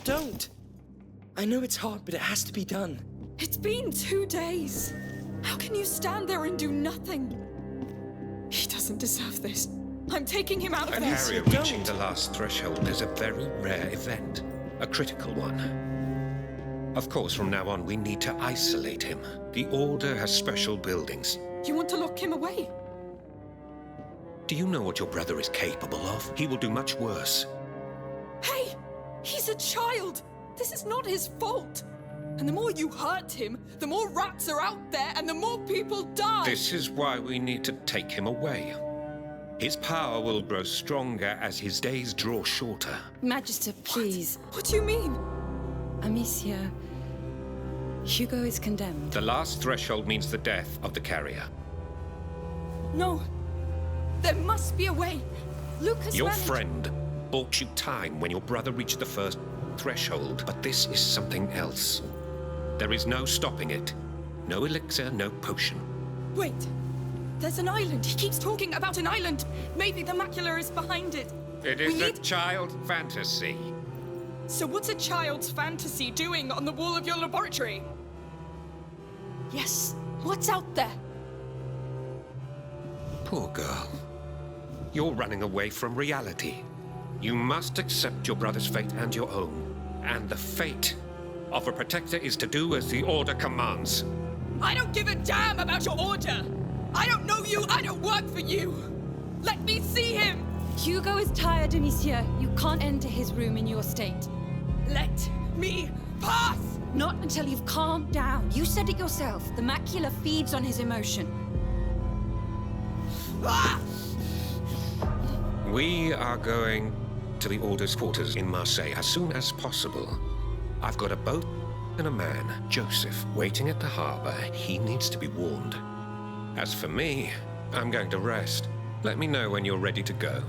don't. I know it's hard, but it has to be done. It's been 2 days. How can you stand there and do nothing? He doesn't deserve this. I'm taking him out of there. A carrier reaching the last threshold is a very rare event. A critical one. Of course, from now on, we need to isolate him. The Order has special buildings. You want to lock him away? Do you know what your brother is capable of? He will do much worse. Hey! He's a child! This is not his fault! And the more you hurt him, the more rats are out there and the more people die! This is why we need to take him away. His power will grow stronger as his days draw shorter. Magister, please. What do you mean? Amicia, Hugo is condemned. The last threshold means the death of the carrier. No. There must be a way. Lucas Your managed... friend bought you time when your brother reached the first threshold, but this is something else. There is no stopping it. No elixir, no potion. Wait. There's an island. He keeps talking about an island. Maybe the macula is behind it. It is a child fantasy. So what's a child's fantasy doing on the wall of your laboratory? Yes. What's out there? Poor girl. You're running away from reality. You must accept your brother's fate and your own. And the fate of a protector is to do as the Order commands. I don't give a damn about your Order! I don't know you, I don't work for you! Let me see him! Hugo is tired, Amicia. You can't enter his room in your state. Let me pass! Not until you've calmed down. You said it yourself. The macula feeds on his emotion. Ah! We are going to the Order's quarters in Marseille as soon as possible. I've got a boat and a man, Joseph, waiting at the harbor. He needs to be warned. As for me, I'm going to rest. Let me know when you're ready to go.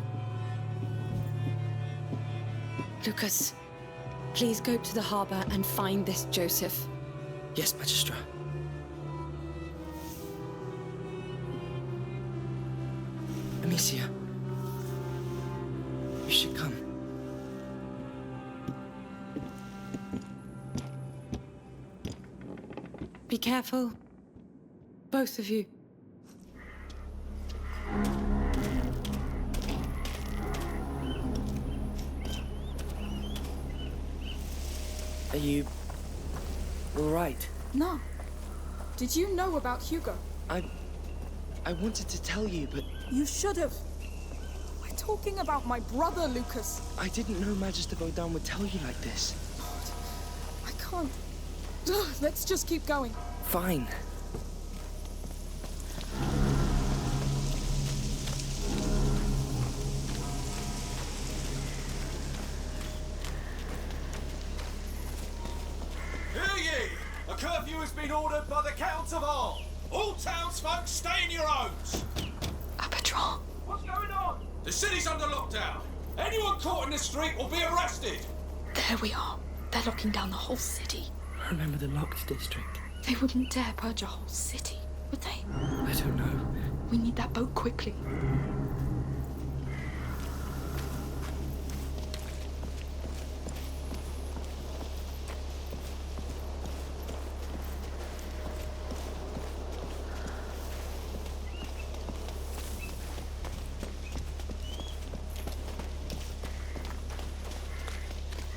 Lucas, please go to the harbor and find this Joseph. Yes, Magistra. Amicia, you should come. Be careful, both of you. Are you all right? No. Did you know about Hugo? I wanted to tell you, but... You should have. We're talking about my brother, Lucas. I didn't know Magister Baudin would tell you like this. I can't. Ugh, let's just keep going. Fine. Hear ye! A curfew has been ordered by the Count of All. All townsfolk stay in your homes. A patrol. What's going on? The city's under lockdown. Anyone caught in the street will be arrested. There we are. They're locking down the whole city. Remember the locked district? They wouldn't dare purge a whole city, would they? I don't know. We need that boat quickly.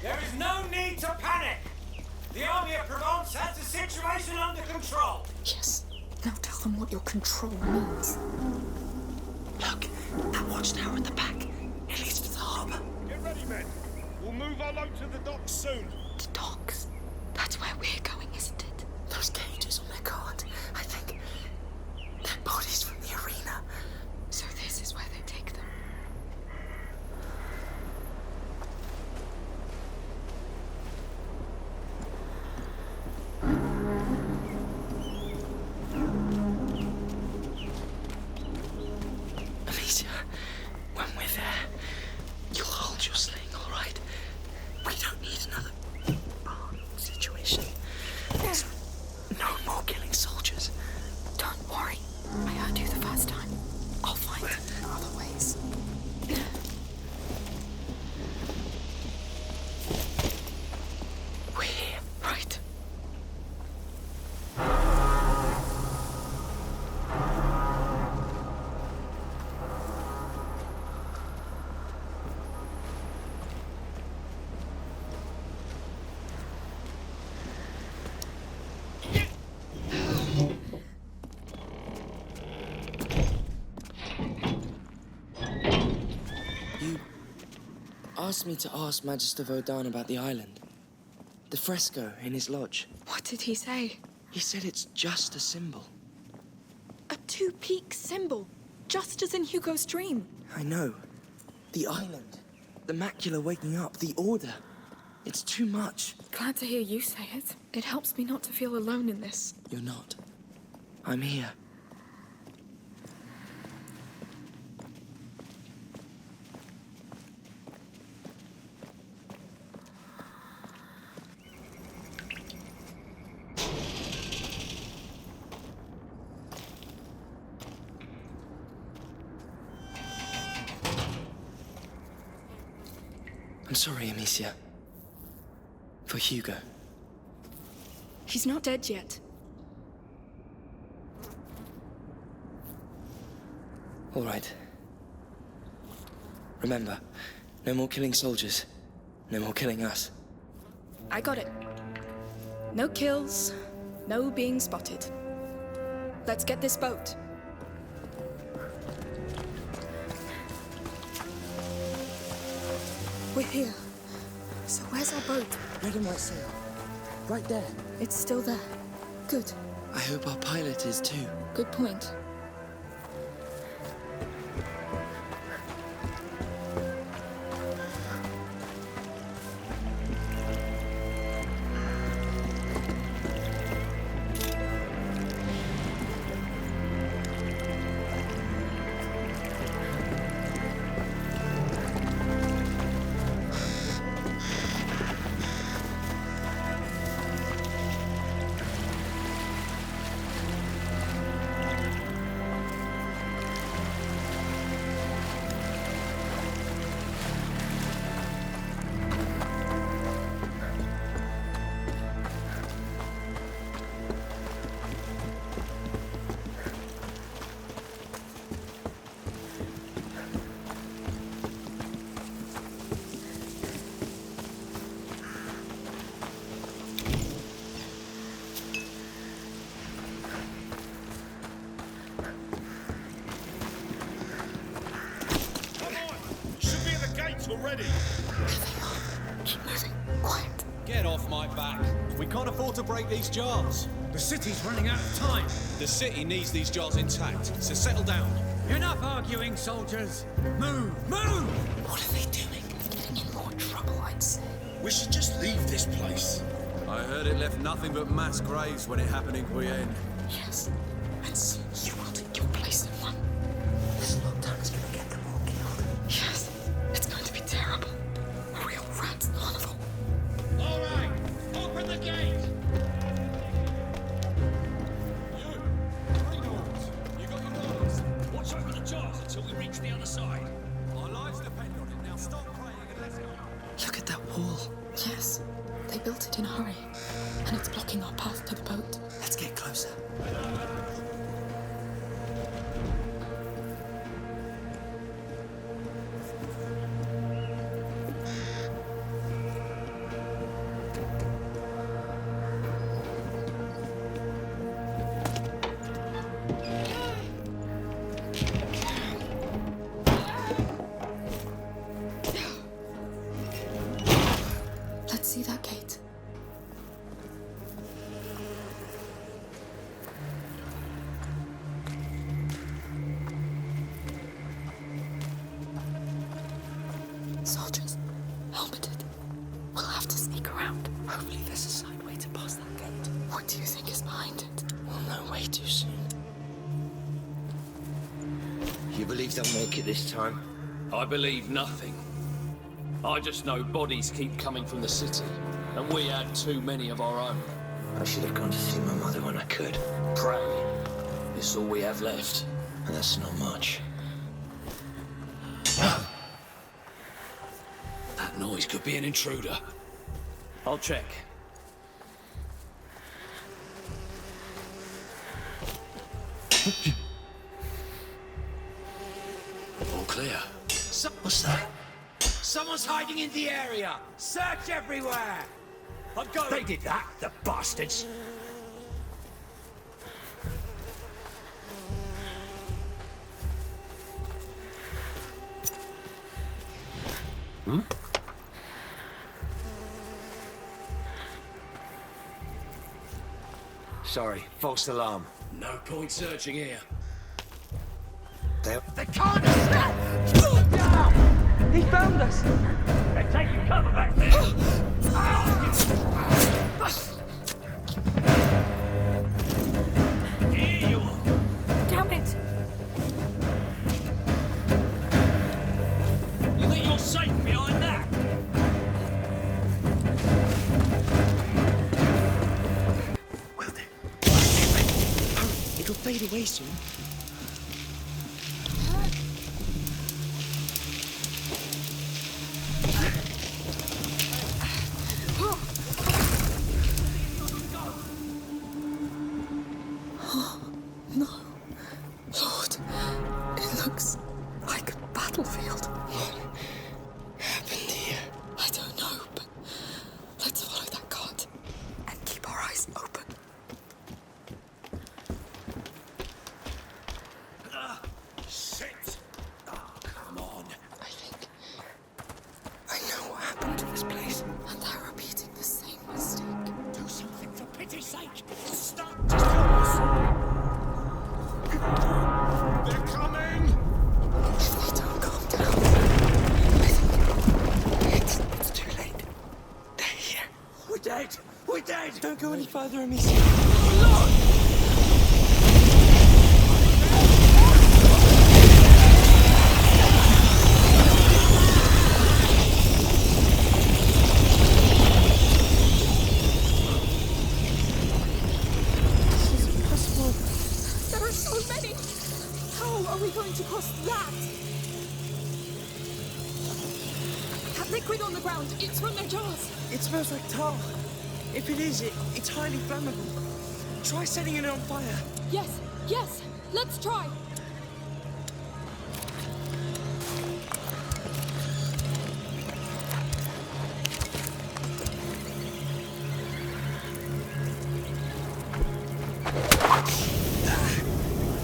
There is no need to panic. The army of Provence has the situation under control. Yes. Now tell them what your control means. Look, that watchtower at the back. It leads to the harbor. Get ready, men. We'll move our load to the docks soon. The docks. That's where we're going, isn't it? Those cages on their cart. I think they're bodies from the arena. So this is where they take them. Alicia, when we're there, you'll hold your sling, all right? We don't need another asked me to ask Magister Vodan about the island. The fresco in his lodge. What did he say? He said it's just a symbol. A two-peak symbol, just as in Hugo's dream. I know. The island. The macula waking up. The order. It's too much. Glad to hear you say it. It helps me not to feel alone in this. You're not. I'm here. I'm sorry, Amicia. For Hugo. He's not dead yet. All right. Remember, no more killing soldiers. No more killing us. I got it. No kills, no being spotted. Let's get this boat. We're here. So where's our boat? Red and white sail. Right there. It's still there. Good. I hope our pilot is too. Good point. Already. Keep moving. Quiet. Get off my back. We can't afford to break these jars. The city's running out of time. The city needs these jars intact, so settle down. Enough arguing, soldiers. Move! Move! What are they doing? Getting in more trouble, I'd say. We should just leave this place. I heard it left nothing but mass graves when it happened in Guyenne. Yes. And soon you will take your place in one. This lockdown is gonna get them all killed. Yes. It's going to be terrible. A real rat's carnival. All right, open the gate. You! Ringles! You got your orders. Watch over the jars until we reach the other side. Our lives depend on it. Now stop praying and let's go. Look at that wall. Yes. They built it in a hurry. And it's blocking our path to the boat. Let's get closer. Let's see that gate. Soldiers, helmeted. We'll have to sneak around. Hopefully there's a side way to pass that gate. What do you think is behind it? We'll know way too soon. You believe they'll make it this time? I believe nothing. I just know bodies keep coming from the city, and we had too many of our own. I should have gone to see my mother when I could. Pray. It's all we have left. And that's not much. That noise could be an intruder. I'll check. All clear. What's that? Someone's hiding in the area! Search everywhere! I'm going! They did that, the bastards! Sorry, false alarm. No point searching here. They can't escape! He found us! They're taking cover back there! Here you are! Damn it! You think you're safe behind that? Will do. Hurry, it'll fade away soon. No. Lord, it looks like a battlefield. What happened here? I don't know, but let's follow that cart and keep our eyes open. Shit! Oh, come on. I know what happened to this place, and they're repeating the same mistake. Do something for pity's sake! Stop! Just help us! They're coming! If they don't calm down, I think it's too late. They're here. We're dead! We're dead! Don't go any further, Amicia. This is impossible. There are so many! How are we going to cross that? That liquid on the ground, it's from their jars. It smells like tar. If it is, it's highly flammable. Try setting it on fire. Yes, yes, let's try.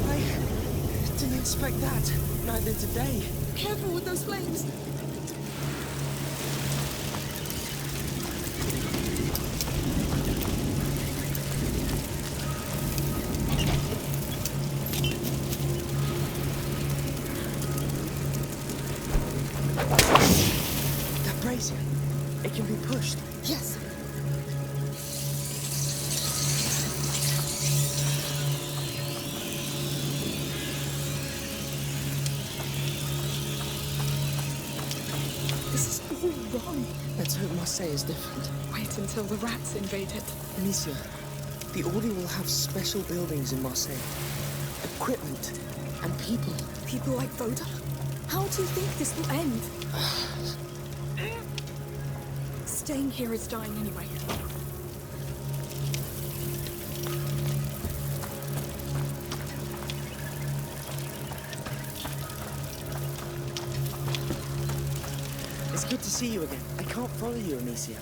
I didn't expect that. Neither did they. Careful with those flames. That brazier, it can be pushed. Yes. This is all wrong. Let's hope Marseille is different. Wait until the rats invade it. Amicia, the Order will have special buildings in Marseille. Equipment and people. People like Voda? How do you think this will end? Staying here is dying anyway. It's good to see you again. I can't follow you, Amicia.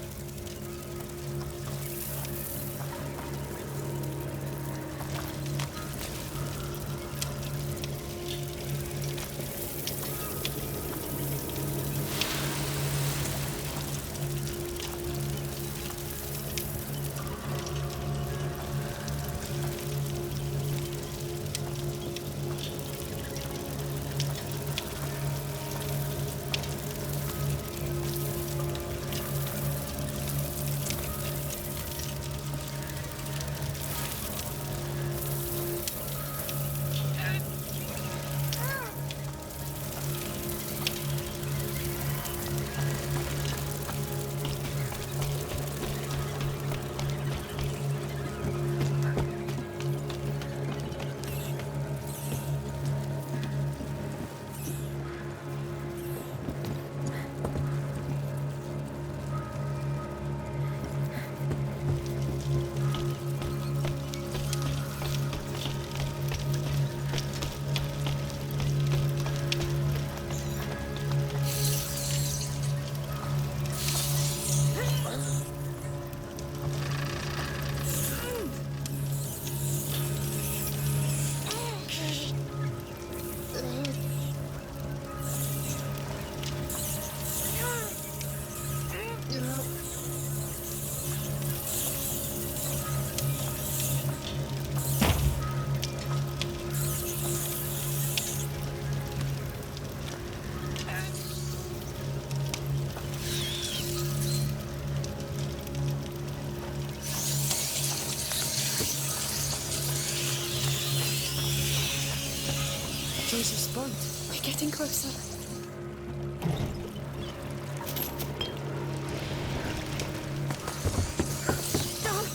Getting closer.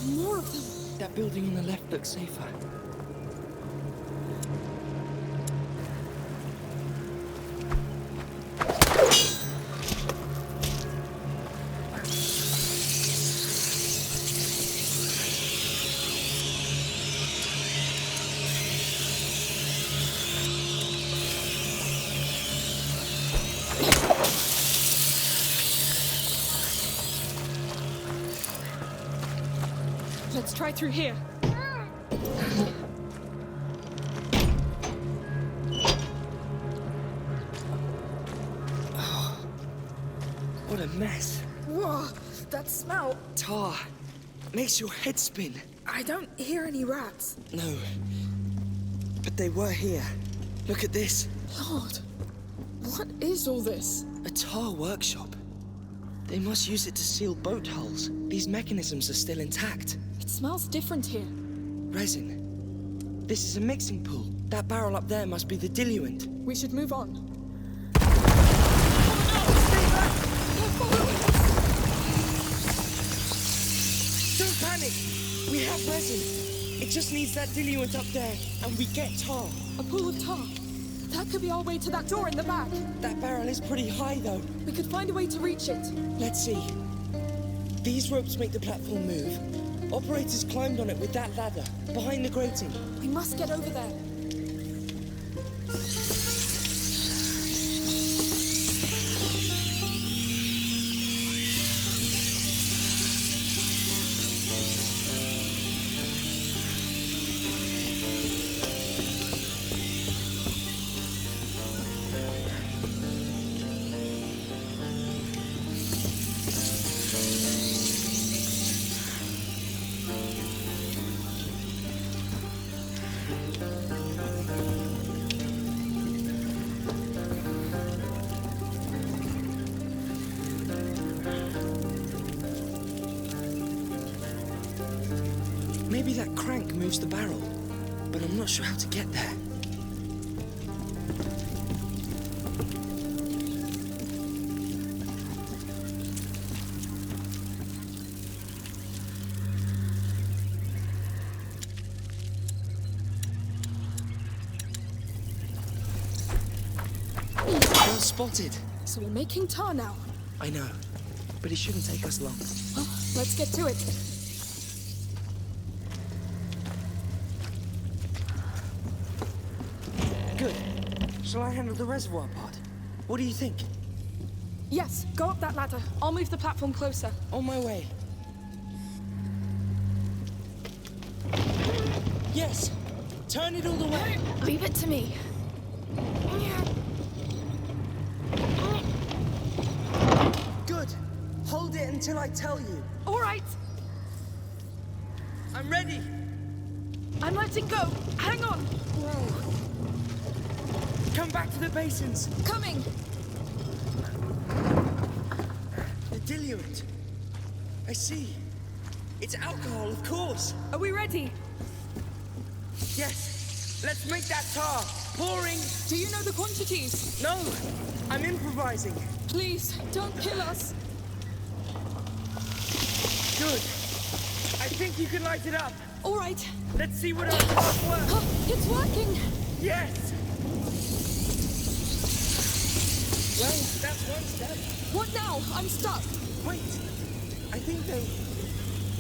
More of them. That building on the left looks safer. Let's try through here. What a mess. Whoa, that smell. Tar. Makes your head spin. I don't hear any rats. No. But they were here. Look at this. Lord, what is all this? A tar workshop. They must use it to seal boat hulls. These mechanisms are still intact. It smells different here. Resin. This is a mixing pool. That barrel up there must be the diluent. We should move on. Don't panic! We have resin. It just needs that diluent up there, and we get tar. A pool of tar. That could be our way to that door in the back. That barrel is pretty high, though. We could find a way to reach it. Let's see. These ropes make the platform move. Operators climbed on it with that ladder, behind the grating. We must get over there. Maybe that crank moves the barrel, but I'm not sure how to get there. Well spotted. So we're making tar now. I know, but it shouldn't take us long. Well, let's get to it. Good. Shall I handle the reservoir part? What do you think? Yes, go up that ladder. I'll move the platform closer. On my way. Yes. Turn it all the way. Leave it to me. Good. Hold it until I tell you. All right. I'm ready. I'm letting go. Hang on. Whoa. Come back to the basins. Coming. The diluent. I see. It's alcohol, of course. Are we ready? Yes. Let's make that tar. Pouring. Do you know the quantities? No. I'm improvising. Please, don't kill us. Good. I think you can light it up. All right. Let's see what our tars work. It's working. Yes. Well, that's one step. What now? I'm stuck. Wait. I think they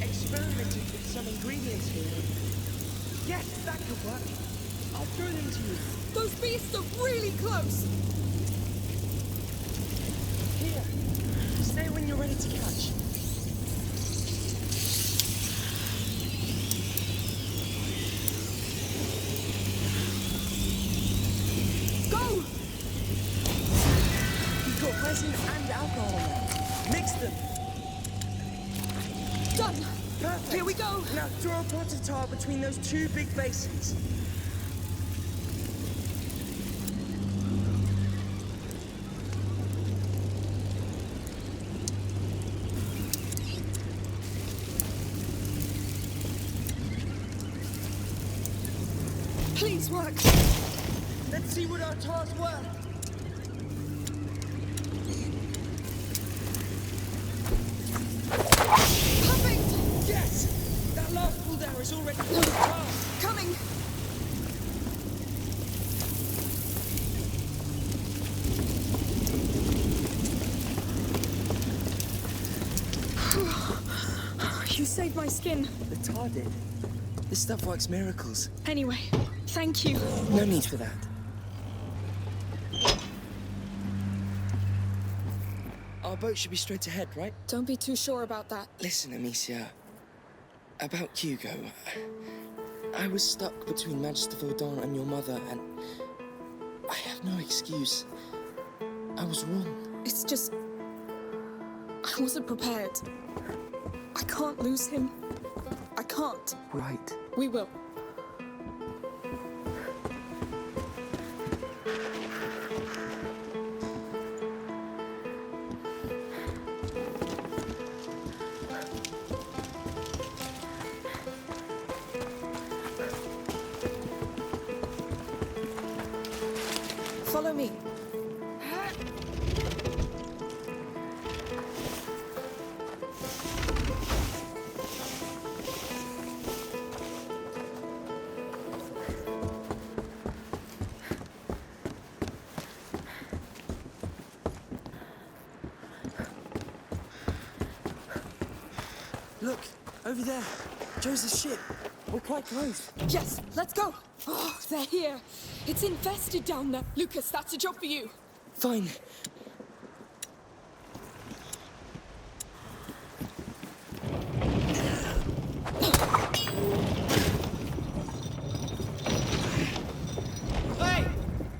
experimented with some ingredients here. Yes, that could work. I'll throw them to you. Those beasts are really close. Here. Stay when you're ready to catch. Go! You've got resin and alcohol now. Mix them. Done. Perfect. Here we go. Now throw a pot of tar between those two big basins. Please work. Let's see what our tars were. is already... Coming! You saved my skin. The tar did. This stuff works miracles. Anyway, thank you. No need for that. Our boat should be straight ahead, right? Don't be too sure about that. Listen, Amicia. About Hugo. I was stuck between Magister Vaudin and your mother, and I have no excuse. I was wrong. It's just... I wasn't prepared. I can't lose him. I can't. Right. We will. Follow me. Look, over there. Joseph's ship. We're quite close. Yes, let's go. Oh, they're here. It's infested down there. Lucas, that's a job for you. Fine. Hey!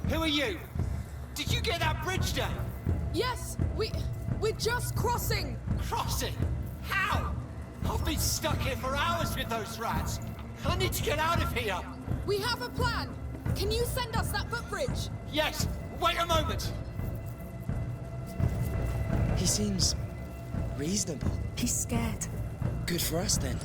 Who are you? Did you get that bridge down? Yes, we're just crossing. Crossing? How? I've been stuck here for hours with those rats. I need to get out of here. We have a plan. Can you send us that footbridge? Yes. Wait a moment. He seems reasonable. He's scared. Good for us, then.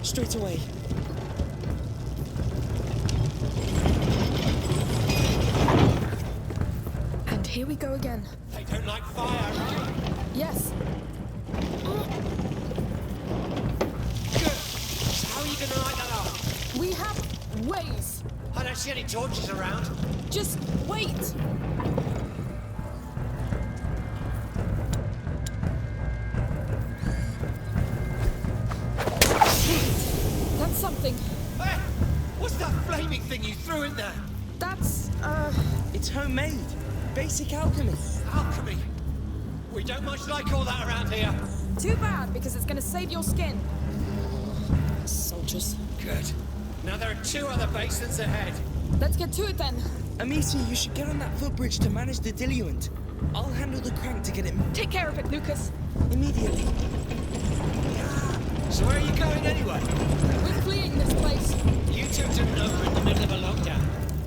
Straight away. And here we go again. They don't like fire, right? Yes. Good. So how are you going to light that up? We have ways. I don't see any torches around. Just wait. That's something. Hey! What's that flaming thing you threw in there? That's, It's homemade. Basic alchemy. Alchemy? We don't much like all that around here. too bad, because it's gonna save your skin. Soldiers. Good. Now there are 2 other basins ahead. Let's get to it then. Amicia, you should get on that footbridge to manage the diluent. I'll handle the crank to get it Take care of it, Lucas. immediately. So where are you going anyway? We're fleeing this place. You 2 didn't know we're in the middle of a lockdown.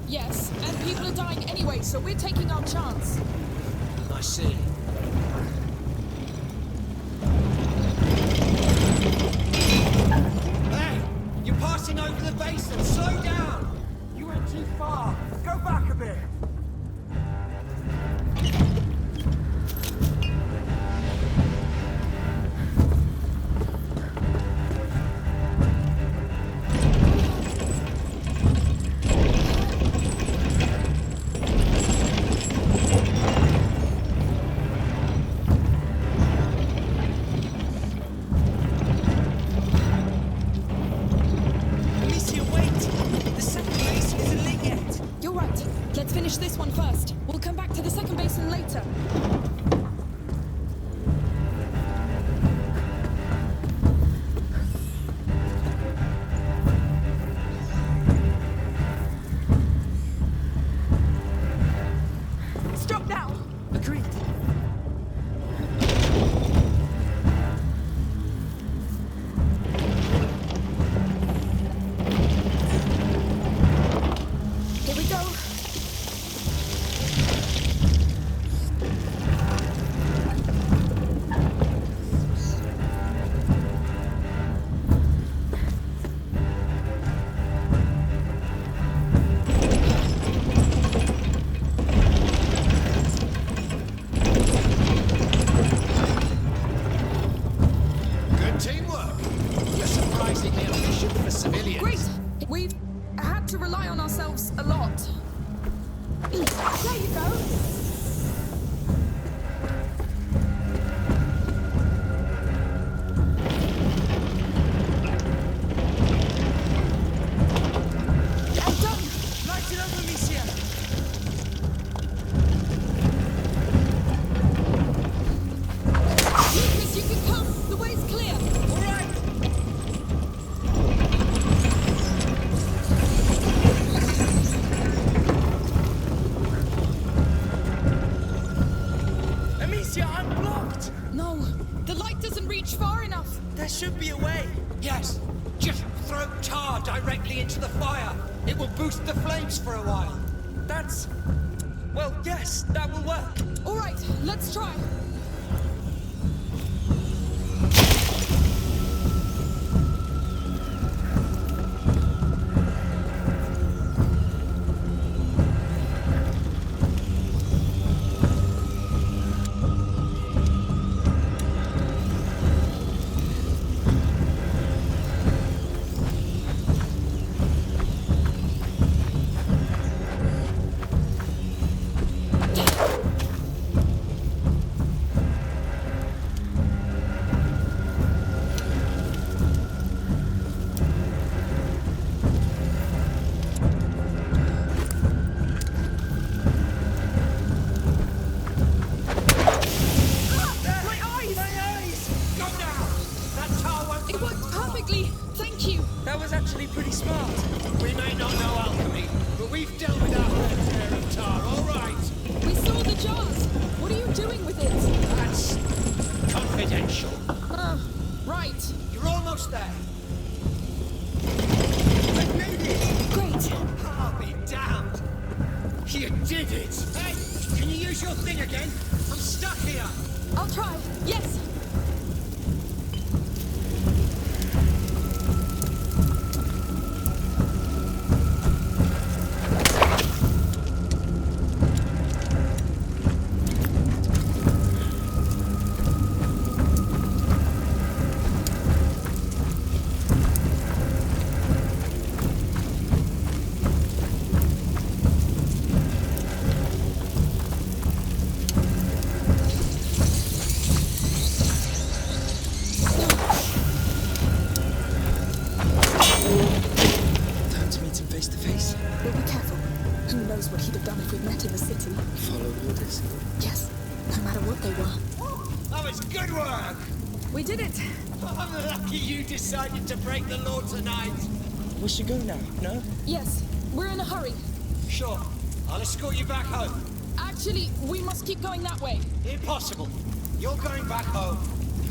Yes, and people are dying anyway, so we're taking our chance. I see. Hey! You're passing over the basin. Slow down. You went too far. Go back a bit. This one first. We'll come back to the second basin later. Stop now! Agreed. Here we go. should be a way. Yes. Just throw tar directly into the fire. It will boost the flames for a while. That's... well, yes, that will work. All right, let's try. Decided to break the law tonight. We should go now, no? Yes, we're in a hurry. Sure. I'll escort you back home. Actually, we must keep going that way. Impossible. You're going back home.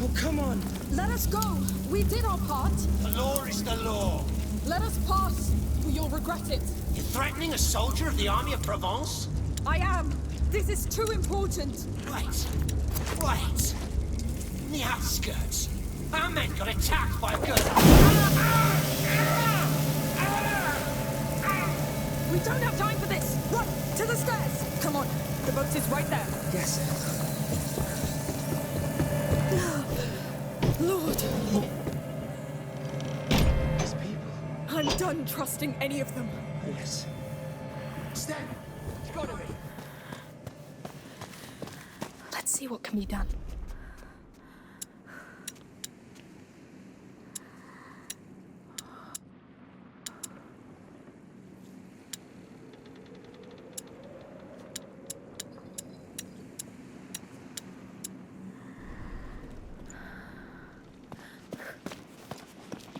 Oh, come on. Let us go. We did our part. The law is the law. Let us pass, or you'll regret it. You're threatening a soldier of the army of Provence? I am. This is too important. Wait. Wait. In the outskirts, our men got attacked by a girl. We don't have time for this! Run! To the stairs! Come on, the boat is right there. Yes. Lord, These people. I'm done trusting any of them. Yes. Stand! It's gotta be. Let's see what can be done.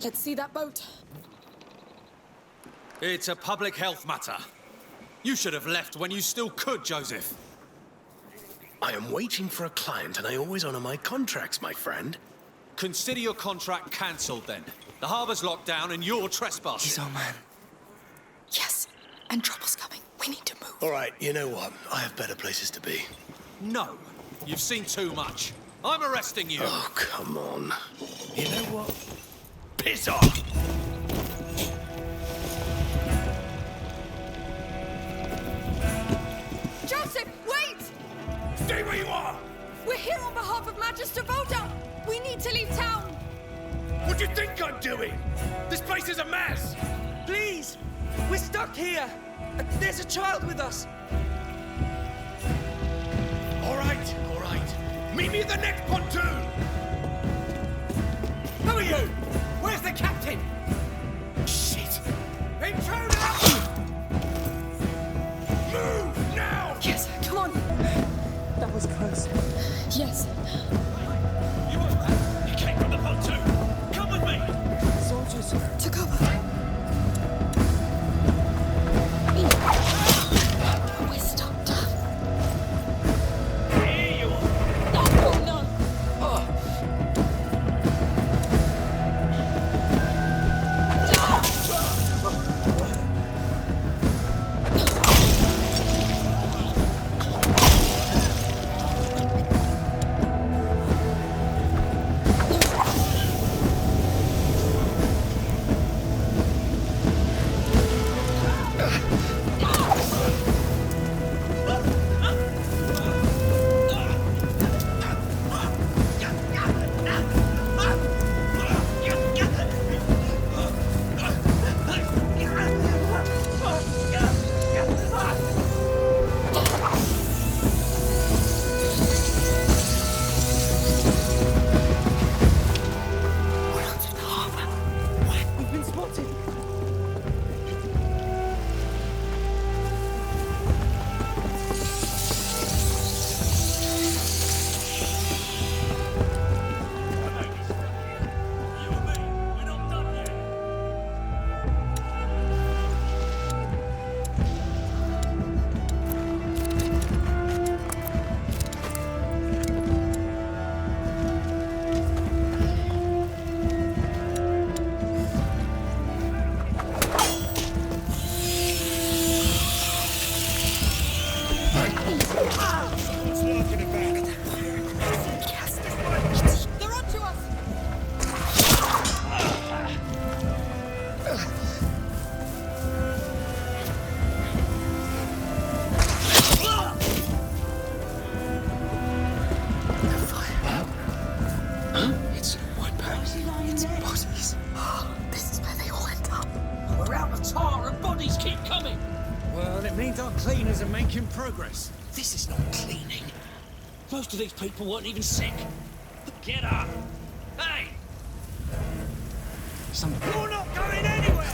Let's see that boat. It's a public health matter. You should have left when you still could, Joseph. I am waiting for a client, and I always honor my contracts, my friend. Consider your contract cancelled then. The harbour's locked down and you're trespassing. He's our man. Yes, and trouble's coming. We need to move. All right, you know what? I have better places to be. No, you've seen too much. I'm arresting you. Oh, come on. You know what? Piss off! Joseph, wait! Stay where you are! We're here on behalf of Magister Voda. We need to leave town. What do you think I'm doing? This place is a mess! Please! We're stuck here! There's a child with us! All right, all right. Meet me at the next pontoon! Who are you? Where's the captain? Shit! Intruder! Move now! Yes, come on. That was close. Yes. You came from the pontoon! Come with me! Soldiers. To cover. We're stopped. Here you are! Oh, no. We've been spotted. They're onto us. It's white bags. It's bodies. This is where they all end up. We're out of tar and bodies keep coming. Well, it means our cleaners are making progress. This is not cleaning. Most of these people weren't even sick. Get up! Hey! You're not going anywhere!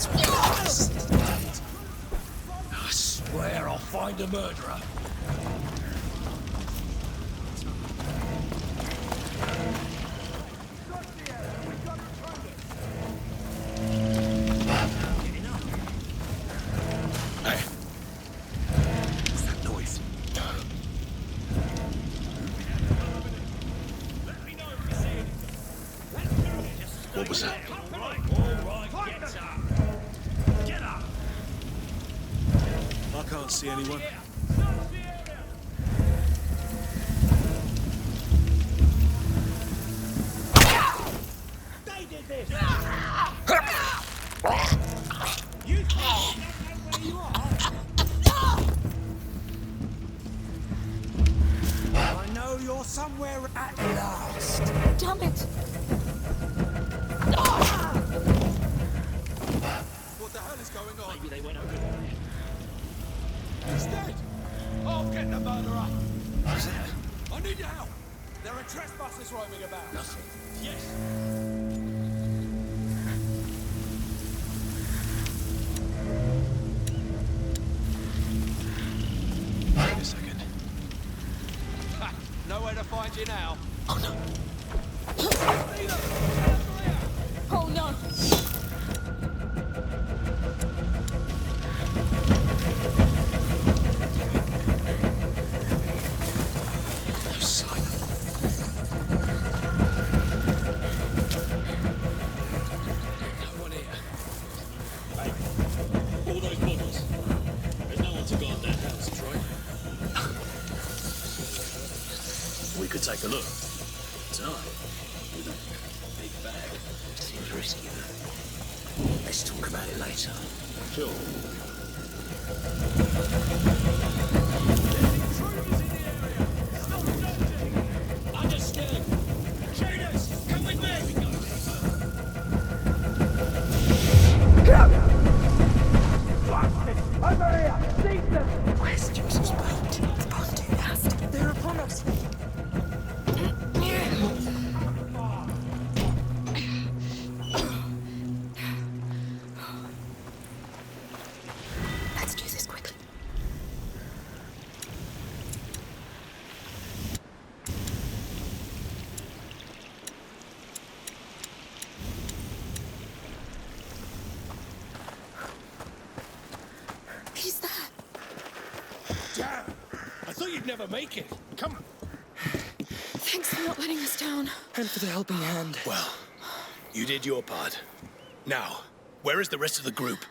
I swear I'll find a murderer. Hey. What's that noise? What was that? All right, get up! I can't see anyone. They did this! You know where you are. somewhere at last. Damn it! What the hell is going on? Maybe they went over there. He's dead! I'll get the murderer! What's that? I need your help! There are trespassers roaming about. Nothing. Yes! Wait a second. Ha! Nowhere to find you now. Oh no! Oh no! No sign. No one here. Hey, all those bodies. There's no one to guard their houses, right? We could take a look. Tonight. With a big bag. Seems risky, though. Let's talk about it later. Sure. Understood. Traders, come with me. Where's Joseph's boat? The boat too fast. They're upon us. Let's do this quickly. He's there. Damn! I thought you'd never make it. Come on. Thanks for not letting us down. And for the helping hand. Well, you did your part. Now, where is the rest of the group?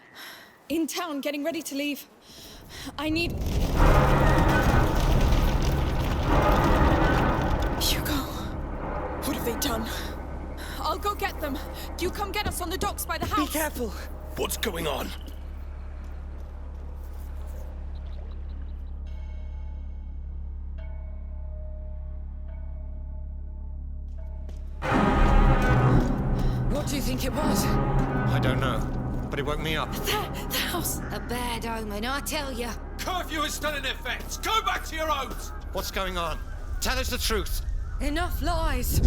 In town, getting ready to leave. I need... Hugo. What have they done? I'll go get them. You come get us on the docks by the house. Be careful. What's going on? What do you think it was? I don't know, but it woke me up. The house. A bad omen, I tell ya. Curfew is still in effect! Go back to your homes! What's going on? Tell us the truth. Enough lies.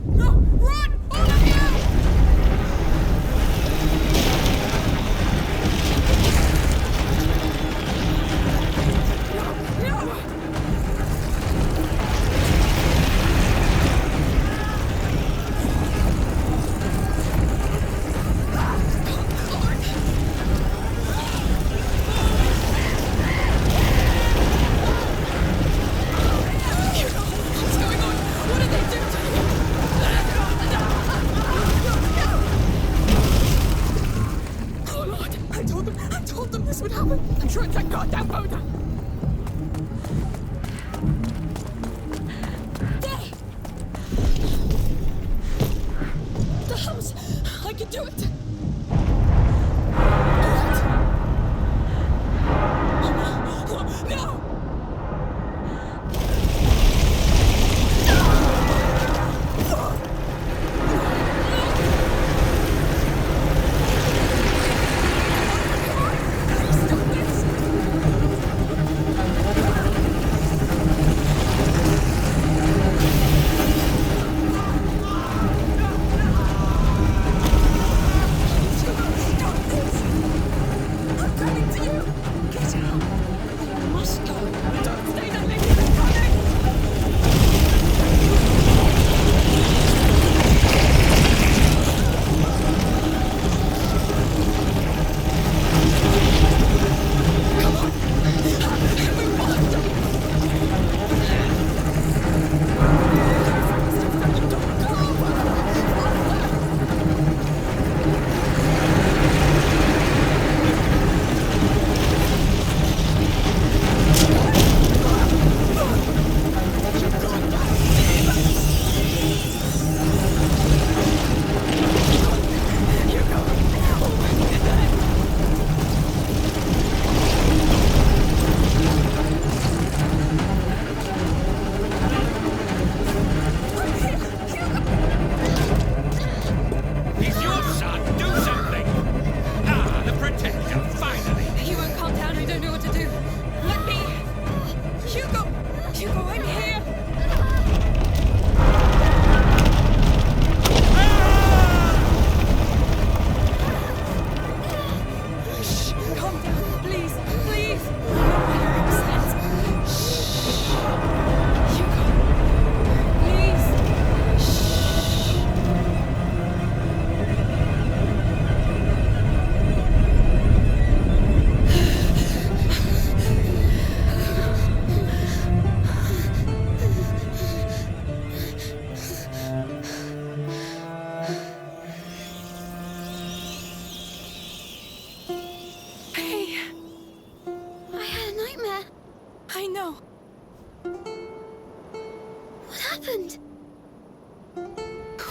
No, run! All of you! No! What's going on? What did they do to you? Oh Lord! I told them this would happen. I'm sure it's that goddamn boat. There! The house! I can do it! What? No!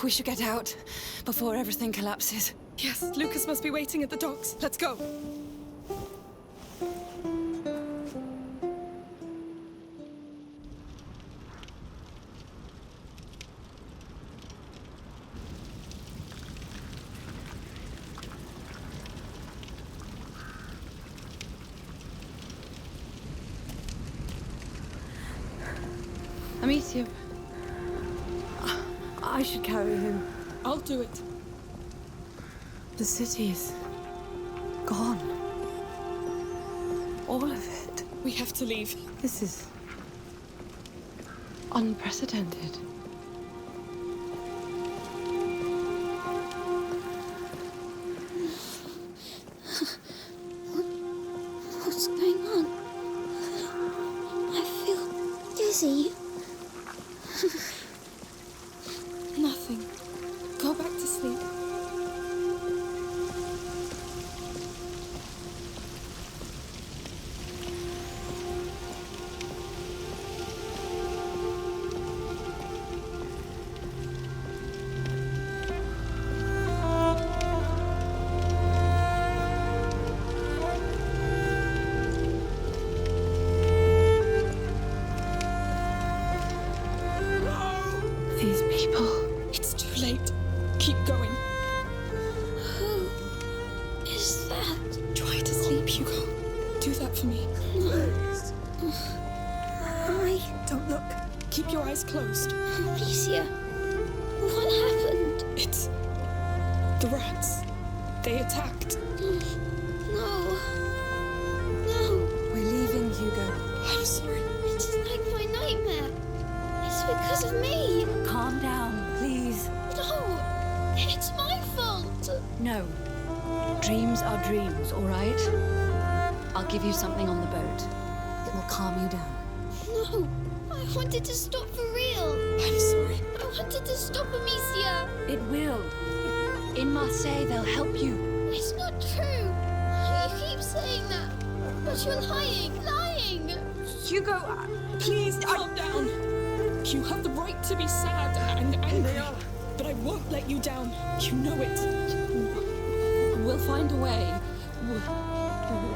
We should get out before everything collapses. Yes, Lucas must be waiting at the docks. Let's go. Amicia, I should carry him. I'll do it. The city's gone. All of it. We have to leave. This is unprecedented. What's going on? I feel dizzy. Nothing. Go back to sleep. These people. It's too late. Keep going. Who is that? Try to sleep, Hugo. Do that for me. Don't look. Keep your eyes closed. Alicia, what happened? It's the rats. They attacked. No. No. We're leaving, Hugo. I'm sorry. It's like my nightmare. It's because of me. Calm down, please. No. It's my fault. No. Dreams are dreams, all right? I'll give you something on the boat. It will calm you down. No. I wanted to stop for real. I'm sorry. I wanted to stop Amicia. It will. In Marseille, they'll help you. It's not true. You keep saying that. But you're lying. Lying. Hugo, Please calm down. You have the right to be sad and angry. But I won't let you down. You know it. we'll find a way.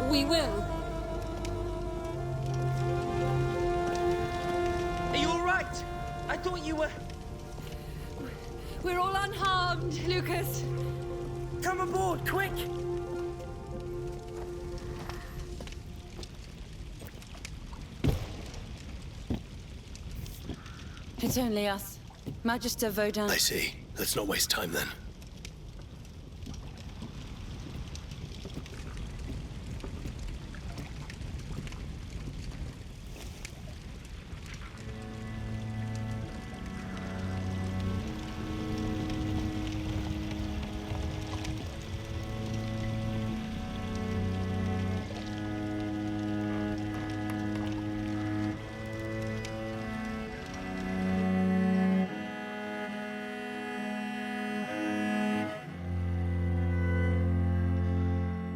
We will. Are you all right? I thought you were... We're all unharmed, Lucas. Come aboard, quick! It's only us. Magister Vaudin. I see. Let's not waste time then.